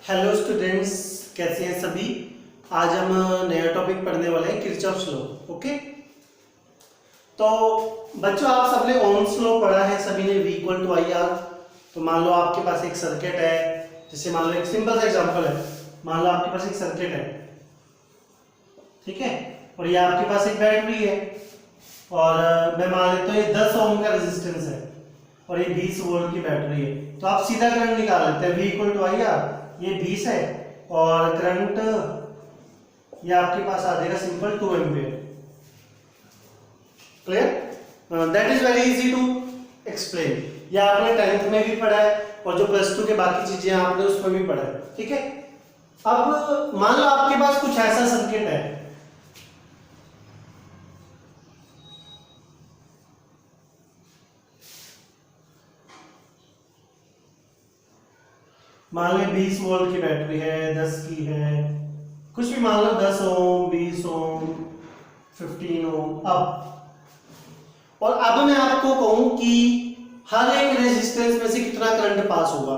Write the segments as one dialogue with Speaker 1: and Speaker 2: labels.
Speaker 1: Hello students, कैसे हैं सभी। आज हम नया टॉपिक पढ़ने वाले हैं किरचॉफ्स लॉ। ओके, तो बच्चों आप सबने ओम्स लॉ पढ़ा है सभी ने, V equal to I R. तो मान लो आपके पास एक सर्किट है, जैसे मान लो एक सिंपल सा एग्जांपल है, मान लो आपके पास एक सर्किट है, ठीक है, और ये आपके पास एक बैटरी है, और मैं मान लेता हूँ ये 10 ओम का रेजिस्टेंस है और ये 20 वोल्ट की बैटरी है। तो आप सीधा करंट निकाल लेते हैं, V equal to I R, ये 20 है और करंट ये आपके पास आ जाएगा simple 2 ampere. Clear? That is very easy to explain. ये आपने 10th में भी पढ़ा है और जो +2 के बाकी चीजें आपने उसमें भी पढ़ा है, ठीक है। अब मान लो आपके पास कुछ ऐसा सर्किट है, मान लो 20 वोल्ट की बैटरी है, 10 की है, कुछ भी मान लो, 10 ओम, 20 ओम, 15 ओम। अब मैं आपको कहूं कि हर एक रेजिस्टेंस में से कितना करंट पास होगा।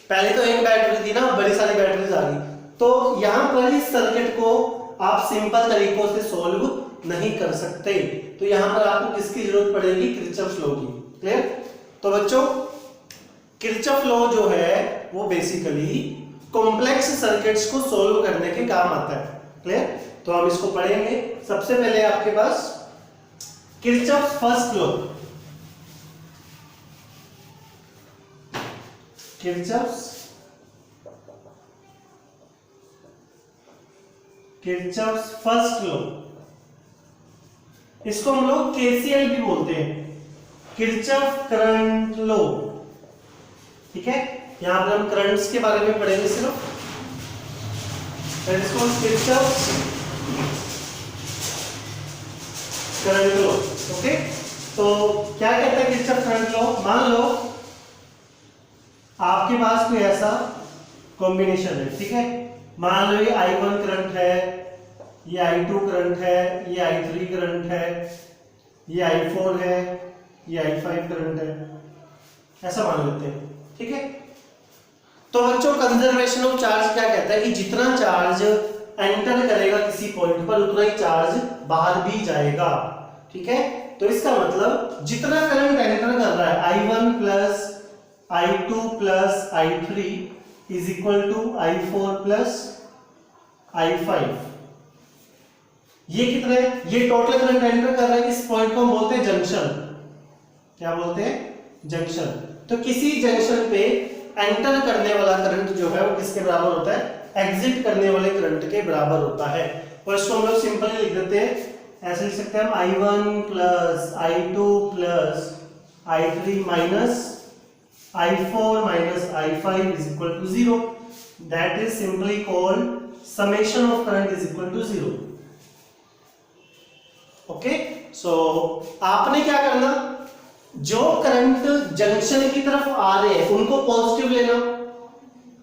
Speaker 1: पहले तो एक बैटरी थी ना, बड़ी सारी बैटरीज आ गई, तो यहां पर इस सर्किट को आप सिंपल तरीकों से सॉल्व नहीं कर सकते, तो यहां पर आपको किसकी जरूरत पड़ेगी? किरचॉफ्स लॉ की। क्लियर? तो बच्चों, किरचॉफ लॉ जो है वो बेसिकली कॉम्प्लेक्स सर्किट्स को सॉल्व करने के काम आता है। क्लियर? तो हम इसको पढ़ेंगे। सबसे पहले आपके पास Kirchhoff first law, Kirchhoff's first law, इसको हम लोग केसीएल भी बोलते हैं, किरचॉफ करंट लॉ। ठीक है, यहां पर हम करंट्स के बारे में पढ़ेंगे सिर्फ। इसको किरचॉफ करंट लॉ। ओके, तो क्या कहता है किरचॉफ करंट लॉ? मान लो आपके पास कोई ऐसा कॉम्बिनेशन है, ठीक है, मान लो ये I1 करंट है, ये I2 करंट है, ये I3 करंट है, ये I4 है, ये I5 करंट है, ऐसा मान लेते हैं। ठीक है, तो बच्चों कंजर्वेशन ऑफ चार्ज क्या कहता है कि जितना चार्ज एंटर करेगा किसी पॉइंट पर उतना ही चार्ज बाहर भी जाएगा। ठीक है, तो इसका मतलब जितना करंट एंटर कर रहा है I1 plus I2 plus I3 is equal to I4 plus I5, ये कितना है? ये टोटल करंट एंटर कर रहा है इस पॉइंट को हम बोलते हैं जंक्शन। क्या बोलते हैं? जंक्शन। तो किसी जंक्शन पे एंटर करने वाला करंट जो है वो किसके बराबर होता है? एग्जिट करने वाले करंट के बराबर होता है। और इसको हम लोग सिंपली लिख देते हैं, ऐसे लिख सकते हैं हम I1 plus I2 plus I3 minus I4 minus I5 is equal to 0। That is simply called summation of current is equal to 0। Okay, so आपने क्या करना, जो करंट जंक्शन की तरफ आ रहे हैं उनको पॉजिटिव लेना,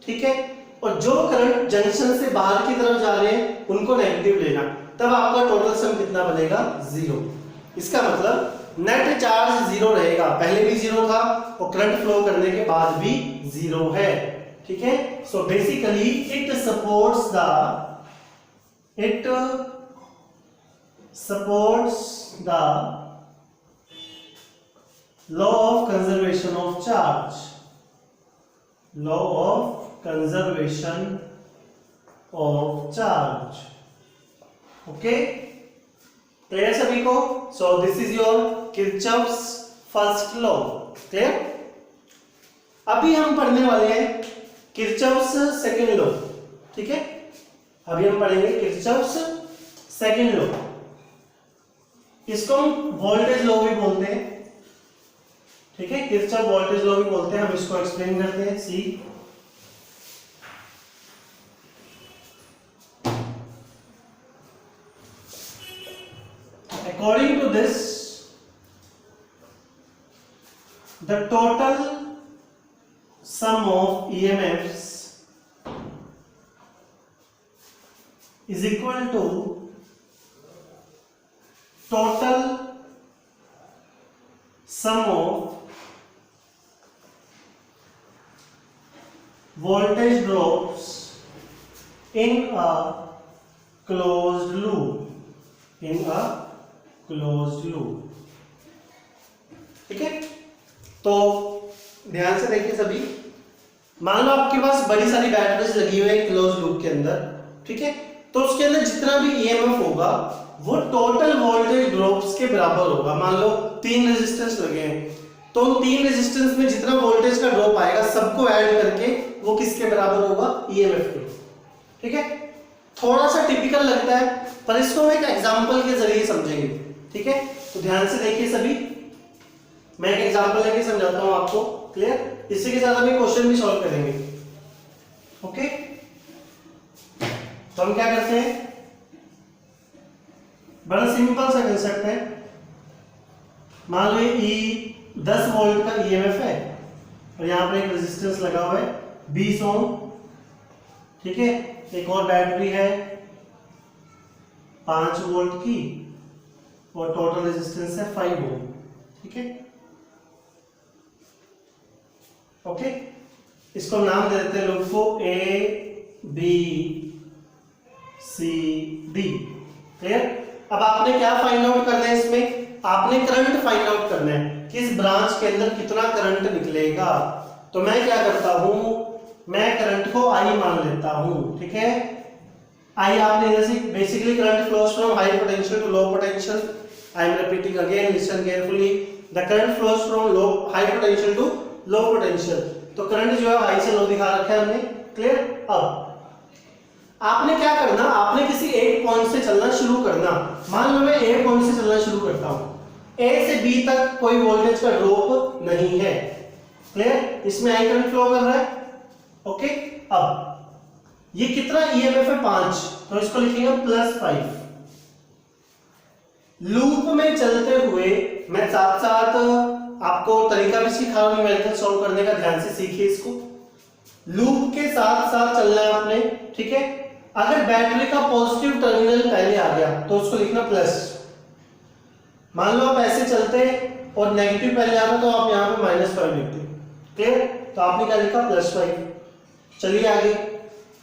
Speaker 1: ठीक है, और जो करंट जंक्शन से बाहर की तरफ जा रहे हैं उनको नेगेटिव लेना, तब आपका टोटल सम कितना बनेगा? 0। इसका मतलब नेट चार्ज 0 रहेगा, पहले भी 0 था और करंट फ्लो करने के बाद भी 0 है। ठीक है, so basically it supports the law of conservation of charge, law of conservation of charge। Okay, clear सभी को? So this is your Kirchhoff's first law. Clear? अभी हम पढ़ने वाले हैं किरचॉफ्स सेकंड लॉ। ठीक है, अभी हम पढ़ेंगे किरचॉफ्स सेकंड लॉ। इसको हम वोल्टेज लॉ भी बोलते हैं। ठीक है, किरचॉफ वोल्टेज लॉ भी बोलते हैं। हम इसको एक्सप्लेन करते हैं। See according to this the total sum of EMFs is equal to total sum of voltage drops in a closed loop, ठीक है। तो ध्यान से देखिए सभी, मान लो आपके पास बड़ी सारी बैटरीज लगी हुई है क्लोज लूप के अंदर, ठीक है। तो उसके अंदर जितना भी ईएमएफ होगा वो टोटल वोल्टेज ड्रॉप्स के बराबर होगा। मान लो 3 रेजिस्टेंस लगे हैं, तो उन 3 रेजिस्टेंस में जितना वोल्टेज का ड्रॉप आएगा सबको ऐड करके वो किसके बराबर होगा, ईएमएफ के, ठीक है। थोड़ा सा टिपिकल लगता है पर इसको हम एक एग्जांपल के जरिए समझेंगे, ठीक है। तो ध्यान से देखिए सभी, मैं एक एग्जांपल लेके समझाता हूं आपको, क्लियर। इसी के साथ हम क्वेश्चन भी सॉल्व करेंगे, ओके। तो हम क्या करते हैं, बड़ा सिंपल सा कंसेप्ट है। मान लो ये 10 वोल्ट का ईएमएफ है और यहाँ पर एक रेजिस्टेंस लगा हुआ है 20 ओम, ठीक है। एक और बैटरी है 5 वोल्ट की और टोटल रेजिस्टेंस है 5 ओम, ठीक है, ओके। इसको नाम दे देते हैं लोग को A B C D, clear. अब आपने क्या फाइंड आउट करना है, इसमें आपने करंट फाइंड आउट करना है, किस ब्रांच के अंदर कितना करंट निकलेगा। तो मैं क्या करता हूं, मैं करंट को आई मान लेता हूं, ठीक है। आई आपने जैसे basically current flows from high potential to low potential. I am repeating again, listen carefully, the current flows from low high potential to low potential. तो करंट जो है हाई से लो दिखा रखा है हमने, क्लियर। अब आपने क्या करना, आपने किसी एक पॉइंट से चलना शुरू करना। मान लो मैं ए पॉइंट से चलना शुरू करता हूं, ए से बी तक कोई वोल्टेज का ड्रॉप नहीं है, क्लियर। इसमें आई करंट फ्लो कर रहा है, ओके। अब ये कितना ईएमएफ है 5, तो इसको लिखेंगे +5। लूप में चलते हुए मैं साथ साथ आपको तरीका भी सिखा रहा हूं न्यूमेरिकल सॉल्व करने का, ध्यान से सीखिए इसको। लूप के साथ साथ चलना है आपने, ठीक है। अगर बैटरी का पॉजिटिव टर्मिनल पहले आ गया तो उसको लिखना प्लस। मान लो आप ऐसे चलते और नेगेटिव पहले आता तो आप यहां पे -5 लिखते, क्लियर। तो आपने क्या लिखा, +5। चलिए आगे,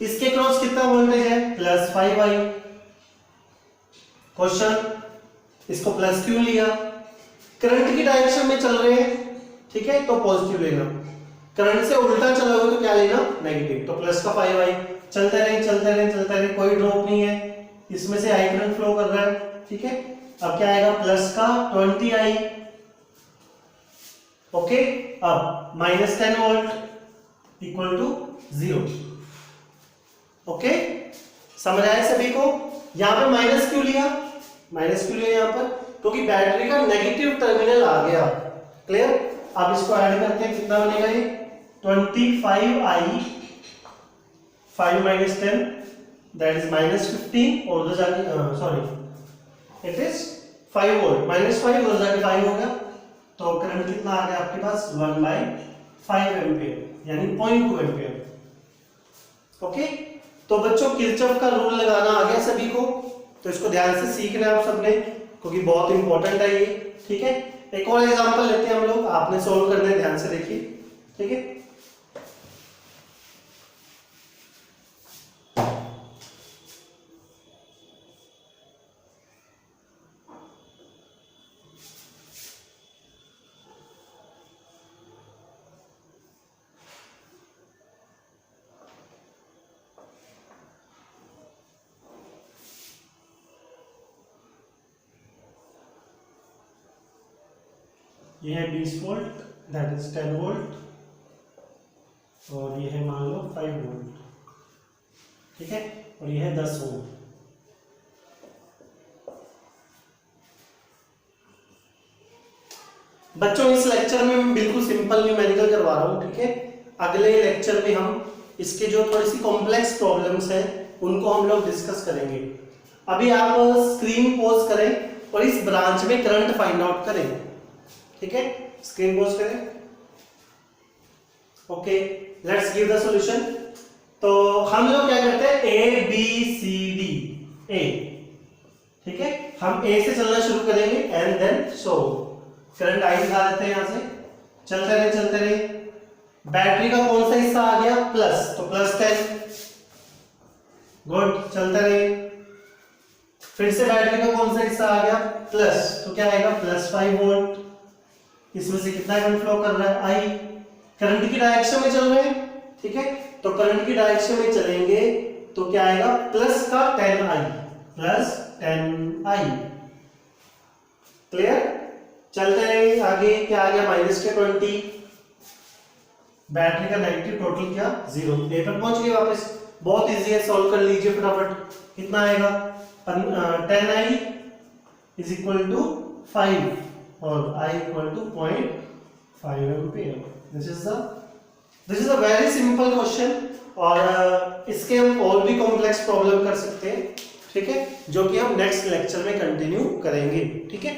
Speaker 1: इसके क्रॉस कितना वोल्टेज है, +5i। क्वेश्चन, इसको प्लस क्यों लिया, करंट की डायरेक्शन में चल रहे हैं, ठीक है, तो पॉजिटिव लेना। करंट से उल्टा चला हुआ तो क्या लेना, नेगेटिव। तो प्लस का 5i, चलते रहे, कोई ड्रॉप नहीं है, इसमें से आई करंट फ्लो कर रहा है, ठीक है। अब क्या आएगा, प्लस का 20i, ओके। अब -10 वोल्ट इक्वल टू 0, ओके। समझ आया सभी को। यहां पे माइनस क्यों लिया, यहां पर क्योंकि बैटरी का नेगेटिव टर्मिनल आ गया, क्लियर। अब इसको ऐड करते हैं, कितना बनेगा ये 25i, 5 - 10 दैट इज -15, और उधर जाके सॉरी इट इज 5 वोल्ट, -5 उधर जाके 5 हो गया, तो करंट कितना आ गया आपके पास 1/5 एम्पियर, यानी 0.2 एम्पियर, ओके। तो बच्चों किरचॉफ का रूल लगाना आ गया सभी को, तो इसको ध्यान से सीखना है आप सबने, क्योंकि बहुत इंपॉर्टेंट है ये, ठीक है। एक और एग्जांपल लेते हैं हम लोग, आपने सोल्व करना है, ध्यान से देखिए, ठीक है। ये है 20 वोल्ट, दैट इज 10 वोल्ट, और ये है मान लो 5 वोल्ट, ठीक है, और ये है 10 ओम। बच्चों इस लेक्चर में मैं बिल्कुल सिंपल न्यूमेरिकल करवा रहा हूँ, ठीक है। अगले लेक्चर में हम इसके जो थोड़ी सी कॉम्प्लेक्स प्रॉब्लम्स हैं उनको हम लोग डिस्कस करेंगे। अभी आप स्क्रीन पॉज करें और इस ब्रांच में करंट फाइंड आउट करें, ठीक है। स्क्रीन पॉज करें, okay. Let's give the solution. तो हम लोग क्या करते हैं, ए बी सी डी, ए, ठीक है। हम ए से चलना शुरू करेंगे and then so current I दिखा देते हैं, यहां से चलते रहे, बैटरी का कौन सा हिस्सा आ गया, प्लस, तो +10। गुड, चलता रहे। फिर से बैटरी का कौन सा हिस्सा आ गया, प्लस, तो क्या आएगा, +5 वोल्ट। इसमें से कितना करंट फ्लो कर रहा है, आई। करंट की डायरेक्शन में चल रहे हैं, ठीक है, तो करंट की डायरेक्शन में चलेंगे तो क्या आएगा, प्लस का 10i, +10i। क्लियर, चलते हैं आगे। क्या आ गया, -20। बैटरी का नेगेटिव, टोटल क्या, 0। ए पर पहुंच गए वापस। बहुत इजी है, सॉल्व कर लीजिए फटाफट। कितना आएगा, 10i = 5 और I = 0.5 ampere. This is a very simple question. और इसके हम और भी कॉम्प्लेक्स प्रॉब्लम कर सकते हैं, ठीक है, जो कि हम नेक्स्ट लेक्चर में कंटिन्यू करेंगे, ठीक है।